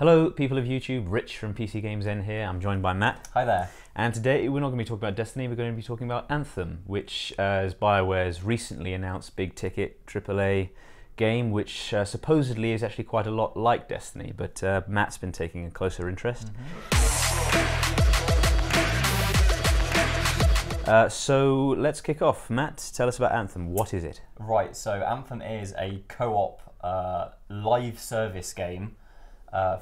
Hello people of YouTube, Rich from PCGamesN here. I'm joined by Matt. Hi there. And today we're not going to be talking about Destiny, we're going to be talking about Anthem, which is BioWare's recently announced big ticket AAA game, which supposedly is actually quite a lot like Destiny, but Matt's been taking a closer interest. So let's kick off. Matt, tell us about Anthem. What is it? Right, so Anthem is a co-op live service game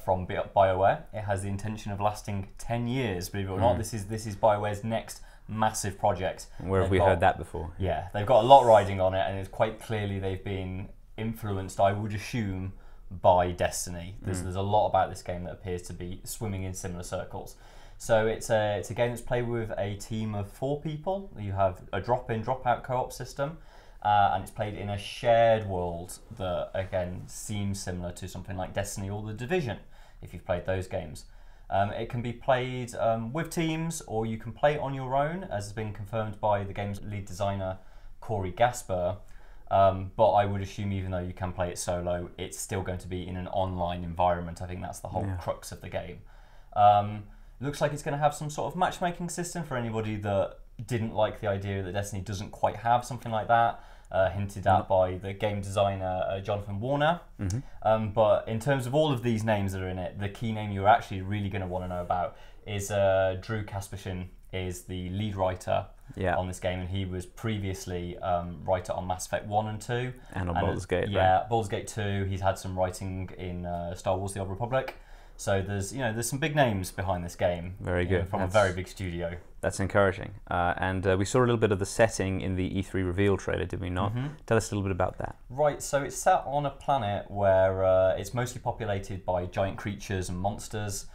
from BioWare. It has the intention of lasting 10 years, believe it or not. This is BioWare's next massive project. Where have we heard that before? Yeah, they've got a lot riding on it, and it's quite clearly they've been influenced, I would assume, by Destiny. There's a lot about this game that appears to be swimming in similar circles. So it's a game that's played with a team of 4 people. You have a drop-in, drop-out co-op system, and it's played in a shared world that, again, seems similar to something like Destiny or The Division, if you've played those games. It can be played with teams, or you can play it on your own, as has been confirmed by the game's lead designer, Corey Gasper. But I would assume, even though you can play it solo, it's still going to be in an online environment. I think that's the whole crux of the game. Looks like it's going to have some sort of matchmaking system for anybody that didn't like the idea that Destiny doesn't quite have something like that, hinted at by the game designer Jonathan Warner. But in terms of all of these names that are in it, the key name you're actually really going to want to know about is Drew Kaspershin, is the lead writer on this game, and he was previously writer on Mass Effect 1 and 2. And on Baldur's Gate, yeah, right? Baldur's Gate 2, he's had some writing in Star Wars The Old Republic. So there's some big names behind this game. Very good. From a very big studio. That's encouraging. And we saw a little bit of the setting in the E3 reveal trailer, did we not? Tell us a little bit about that. Right, so it's set on a planet where it's mostly populated by giant creatures and monsters.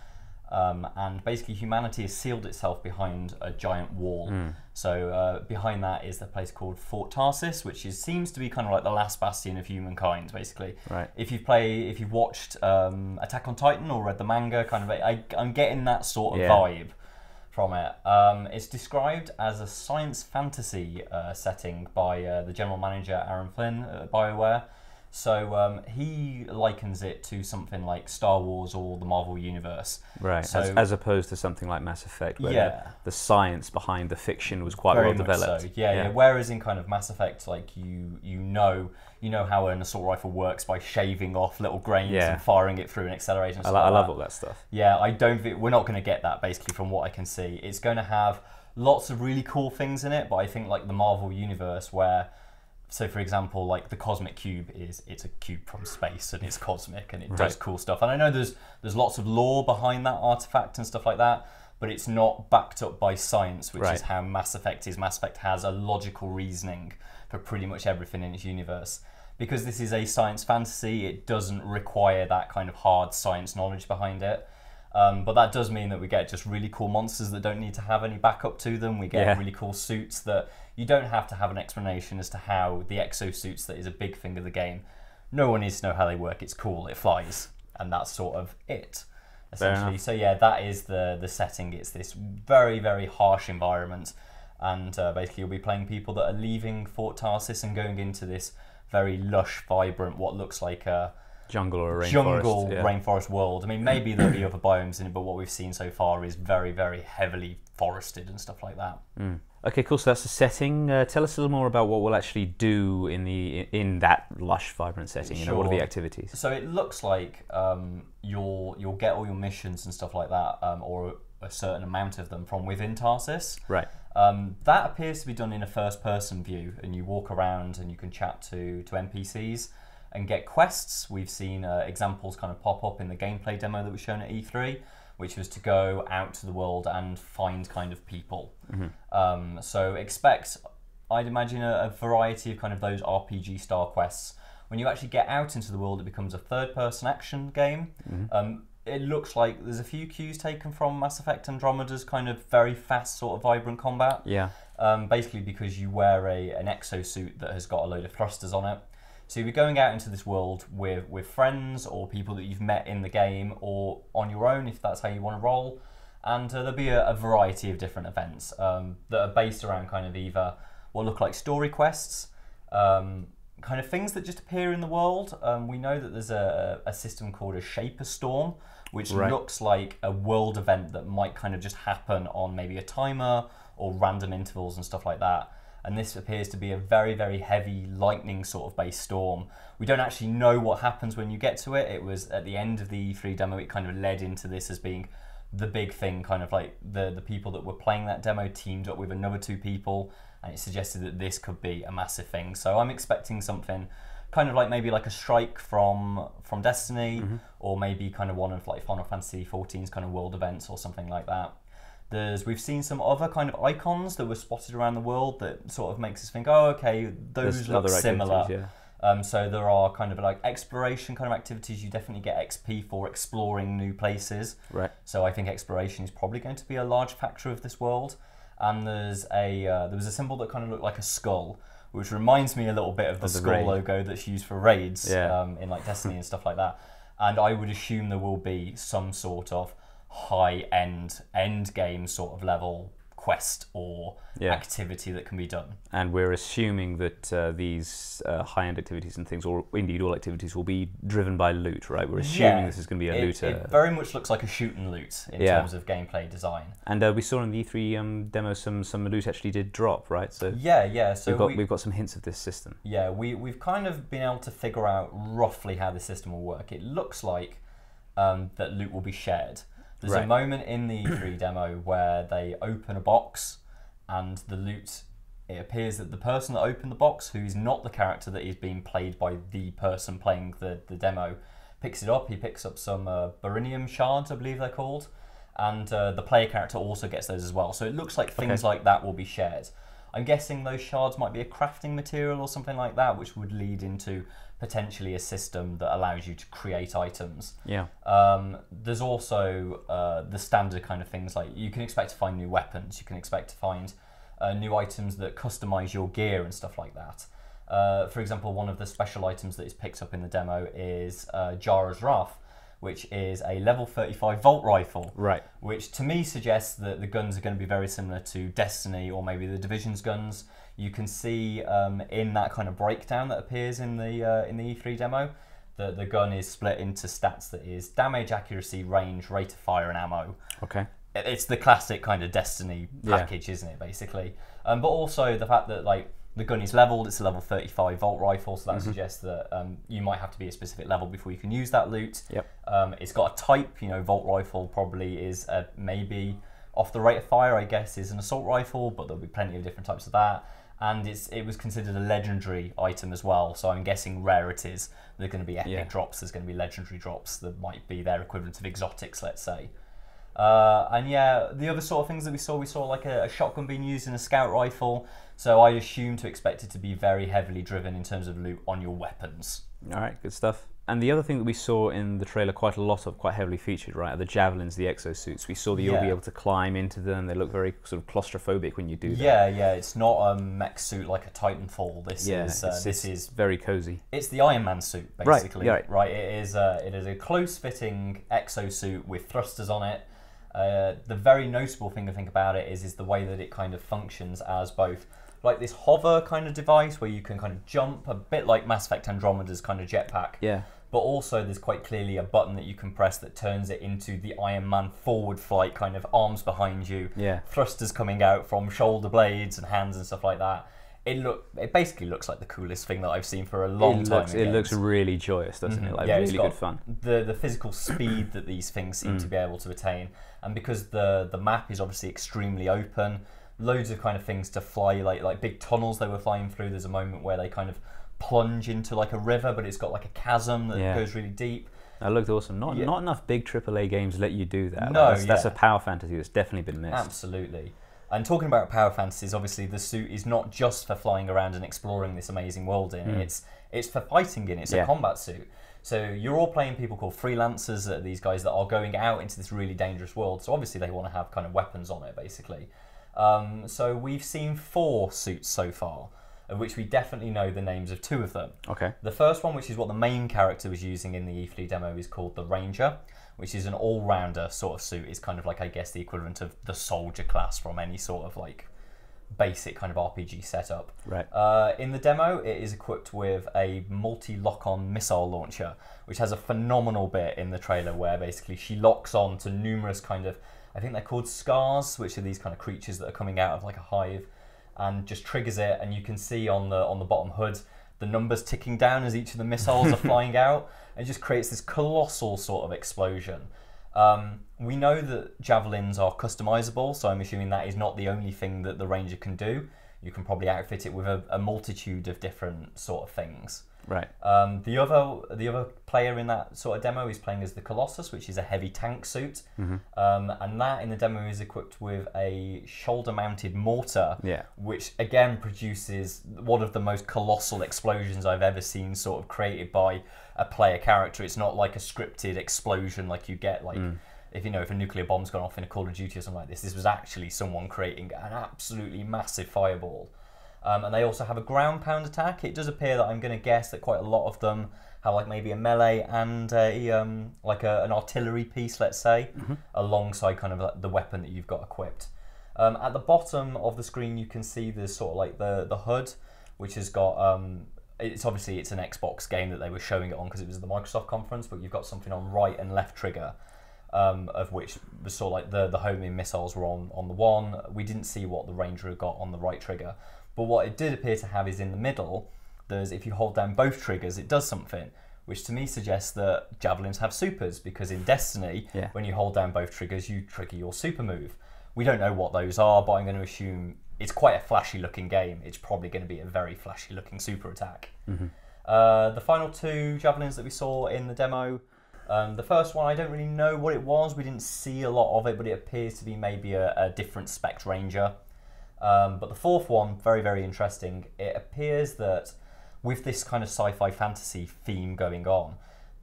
And basically humanity has sealed itself behind a giant wall. So behind that is the place called Fort Tarsis, which seems to be kind of like the last bastion of humankind, basically. Right. If you've watched Attack on Titan or read the manga, kind of, I'm getting that sort of vibe from it. It's described as a science fantasy setting by the general manager Aaron Flynn at BioWare. So he likens it to something like Star Wars or the Marvel Universe. Right, so, as opposed to something like Mass Effect, where the science behind the fiction was quite well developed. So. Yeah. Whereas in kind of Mass Effect, like you know how an assault rifle works by shaving off little grains and firing it through an accelerator. And I love all that stuff. Yeah, we're not going to get that basically from what I can see. It's going to have lots of really cool things in it, but I think like the Marvel Universe where. So, for example, like the cosmic cube it's a cube from space and it's cosmic and it does cool stuff. And I know there's lots of lore behind that artifact and stuff like that, but it's not backed up by science, which is how Mass Effect is. Mass Effect has a logical reasoning for pretty much everything in its universe. Because this is a science fantasy, it doesn't require that kind of hard science knowledge behind it. But that does mean that we get just really cool monsters that don't need to have any backup to them. We get really cool suits that you don't have to have an explanation as to how the exosuits, that is a big thing of the game. No one needs to know how they work. It's cool. It flies. And that's sort of it, essentially. So yeah, that is the setting. It's this very, very harsh environment. And basically you'll be playing people that are leaving Fort Tarsis and going into this very lush, vibrant, what looks like a jungle or a rainforest. Rainforest world. I mean, maybe there'll be other biomes in it, but what we've seen so far is very, very heavily forested and stuff like that. Okay, cool. So that's the setting. Tell us a little more about what we'll actually do in that lush, vibrant setting. You know, what are the activities? So it looks like you'll get all your missions and stuff like that, or a certain amount of them from within Tarsis. Right. That appears to be done in a first-person view, and you walk around and you can chat to NPCs. And get quests. We've seen examples kind of pop up in the gameplay demo that was shown at E3, which was to go out to the world and find kind of people. So expect, I'd imagine, a variety of kind of those RPG style quests. When you actually get out into the world, it becomes a third-person action game. It looks like there's a few cues taken from Mass Effect Andromeda's kind of very fast, sort of vibrant combat. Yeah. Basically because you wear an exosuit that has got a load of thrusters on it. So you'll be going out into this world with friends or people that you've met in the game, or on your own if that's how you want to roll. And there'll be a variety of different events that are based around kind of either what look like story quests, kind of things that just appear in the world. We know that there's a system called a Shaper Storm, which looks like a world event that might kind of just happen on maybe a timer or random intervals and stuff like that. And this appears to be a very, very heavy lightning sort of based storm. We don't actually know what happens when you get to it. It was at the end of the E3 demo, it kind of led into this as being the big thing, kind of like the people that were playing that demo teamed up with another 2 people, and it suggested that this could be a massive thing. So I'm expecting something kind of like maybe like a strike from Destiny, or maybe kind of one of like Final Fantasy XIV's kind of world events or something like that. We've seen some other kind of icons that were spotted around the world that sort of makes us think, oh, okay, those look similar. So there are kind of like exploration kind of activities. You definitely get XP for exploring new places. Right. So I think exploration is probably going to be a large factor of this world. And there was a symbol that kind of looked like a skull, which reminds me a little bit of the skull logo that's used for raids in like Destiny and stuff like that. And I would assume there will be some sort of high-end end game sort of level quest or activity that can be done. And we're assuming that these high-end activities and things, or indeed all activities, will be driven by loot, right? We're assuming this is going to be a looter. It very much looks like a shoot and loot in terms of gameplay design. And we saw in the E3 demo some loot actually did drop, right? So So we've got some hints of this system. Yeah, we've kind of been able to figure out roughly how the system will work. It looks like that loot will be shared. There's a moment in the E3 demo where they open a box and the loot, it appears that the person that opened the box, who's not the character that is being played by the person playing the demo, picks it up. He picks up some Barinium shards, I believe they're called, and the player character also gets those as well. So it looks like things like that will be shared. I'm guessing those shards might be a crafting material or something like that, which would lead into potentially a system that allows you to create items. Yeah. There's also the standard kind of things, like you can expect to find new weapons, you can expect to find new items that customize your gear and stuff like that. For example, one of the special items that is picked up in the demo is Jara's Wrath, which is a level 35 Volt Rifle. Right. Which to me suggests that the guns are going to be very similar to Destiny or maybe the Division's guns. You can see in that kind of breakdown that appears in the E3 demo that the gun is split into stats that is damage, accuracy, range, rate of fire, and ammo. Okay. It's the classic kind of Destiny package, isn't it, basically? But also the fact that like the gun is leveled, it's a level 35 Volt Rifle, so that suggests that you might have to be a specific level before you can use that loot. Yep. It's got a type, Volt Rifle probably is maybe off the rate of fire, I guess, is an assault rifle, but there'll be plenty of different types of that. And it was considered a legendary item as well, so I'm guessing rarities. There are going to be epic drops, there's going to be legendary drops that might be their equivalent of exotics, let's say. And yeah, the other sort of things that we saw like a shotgun being used in a scout rifle, so I assume to expect it to be very heavily driven in terms of loot on your weapons. Alright, good stuff. And the other thing that we saw in the trailer quite heavily featured, right, are the javelins, the exosuits. We saw that you'll be able to climb into them. They look very sort of claustrophobic when you do that. Yeah, it's not a mech suit like a Titanfall. This is very cozy. It's the Iron Man suit, basically. Right. It is a close-fitting exosuit with thrusters on it. The very noticeable thing I think about it is the way that it kind of functions as both like this hover kind of device where you can kind of jump, a bit like Mass Effect Andromeda's kind of jetpack. Yeah. But also there's quite clearly a button that you can press that turns it into the Iron Man forward flight, kind of arms behind you, thrusters coming out from shoulder blades and hands and stuff like that. It basically looks like the coolest thing that I've seen for a long time. It looks really joyous, doesn't it? Like really good fun. The physical speed that these things seem to be able to attain, and because the map is obviously extremely open, loads of kind of things to fly, like big tunnels they were flying through. There's a moment where they kind of plunge into like a river, but it's got like a chasm that goes really deep. That looked awesome. Not enough big AAA games let you do that. No, that's a power fantasy that's definitely been missed. Absolutely. And talking about power fantasies, obviously the suit is not just for flying around and exploring this amazing world in. It's for fighting in. It's a combat suit. So you're all playing people called freelancers, these guys that are going out into this really dangerous world. So obviously they want to have kind of weapons on it, basically. So we've seen 4 suits so far, of which we definitely know the names of 2 of them. Okay. The first one, which is what the main character was using in the E3 demo, is called the Ranger, which is an all-rounder sort of suit. It's kind of like, I guess, the equivalent of the soldier class from any sort of like basic kind of RPG setup. Right. In the demo, it is equipped with a multi-lock-on missile launcher, which has a phenomenal bit in the trailer where basically she locks on to numerous kind of, I think they're called scars, which are these kind of creatures that are coming out of like a hive, and just triggers it, and you can see on the bottom hood the numbers ticking down as each of the missiles are flying out. It just creates this colossal sort of explosion. We know that javelins are customizable, so I'm assuming that is not the only thing that the Ranger can do. You can probably outfit it with a multitude of different sort of things. Right. The other player in that sort of demo is playing as the Colossus, which is a heavy tank suit, and that in the demo is equipped with a shoulder-mounted mortar, which again produces one of the most colossal explosions I've ever seen, sort of created by a player character. It's not like a scripted explosion like you get like if a nuclear bomb's gone off in a Call of Duty or something like this. This was actually someone creating an absolutely massive fireball. And they also have a ground pound attack. It does appear that I'm going to guess that quite a lot of them have like maybe a melee and an artillery piece, let's say, alongside kind of like the weapon that you've got equipped. At the bottom of the screen, you can see there's sort of like the HUD, which has got it's obviously it's an Xbox game that they were showing it on because it was the Microsoft conference, but you've got something on right and left trigger. Of which was sort of like the homing missiles were on the one. We didn't see what the Ranger had got on the right trigger. But what it did appear to have is in the middle, if you hold down both triggers, it does something, which to me suggests that javelins have supers, because in Destiny, when you hold down both triggers, you trigger your super move. We don't know what those are, but I'm going to assume it's quite a flashy looking game. It's probably going to be a very flashy looking super attack. The final two javelins that we saw in the demo, the first one, I don't really know what it was. We didn't see a lot of it, but it appears to be maybe a different spec Ranger. But the fourth one, very, very interesting. It appears that with this kind of sci-fi fantasy theme going on,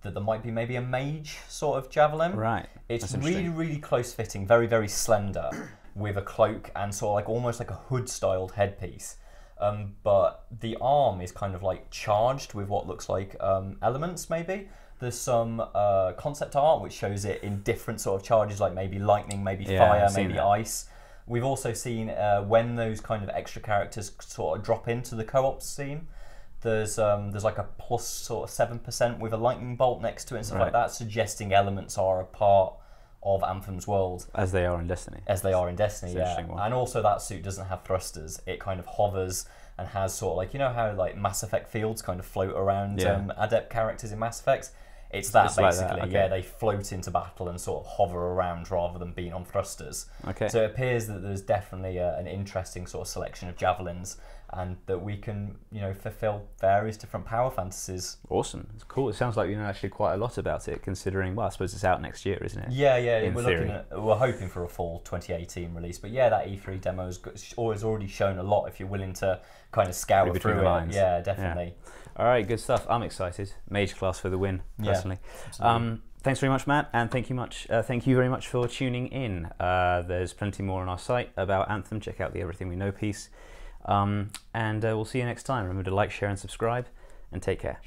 that there might be maybe a mage sort of javelin. Right. It's really, really close fitting, very, very slender, with a cloak and sort of like almost like a hood-styled headpiece. But the arm is kind of like charged with what looks like elements, maybe. There's some concept art which shows it in different sort of charges, like maybe lightning, maybe fire, maybe ice. We've also seen when those kind of extra characters sort of drop into the co-op scene, there's like a plus sort of 7% with a lightning bolt next to it and stuff like that, suggesting elements are a part of Anthem's world. As they are in Destiny. As they are in Destiny, And also that suit doesn't have thrusters. It kind of hovers and has sort of like, you know how like Mass Effect fields kind of float around adept characters in Mass Effects? It's that basically, like that. Okay. They float into battle and sort of hover around rather than being on thrusters. Okay. So it appears that there's definitely an interesting sort of selection of javelins, and that we can, fulfill various different power fantasies. Awesome, it's cool. It sounds like you know actually quite a lot about it, considering, well, I suppose it's out next year, isn't it? Yeah. We're hoping for a fall 2018 release, but yeah, that E3 demo has already shown a lot if you're willing to kind of scour through it. Lines. Yeah, definitely. Yeah. All right, good stuff. I'm excited. Mage class for the win, personally. Thanks very much, Matt, and thank you very much for tuning in. There's plenty more on our site about Anthem. Check out the Everything We Know piece. And we'll see you next time. Remember to like, share, and subscribe, and take care.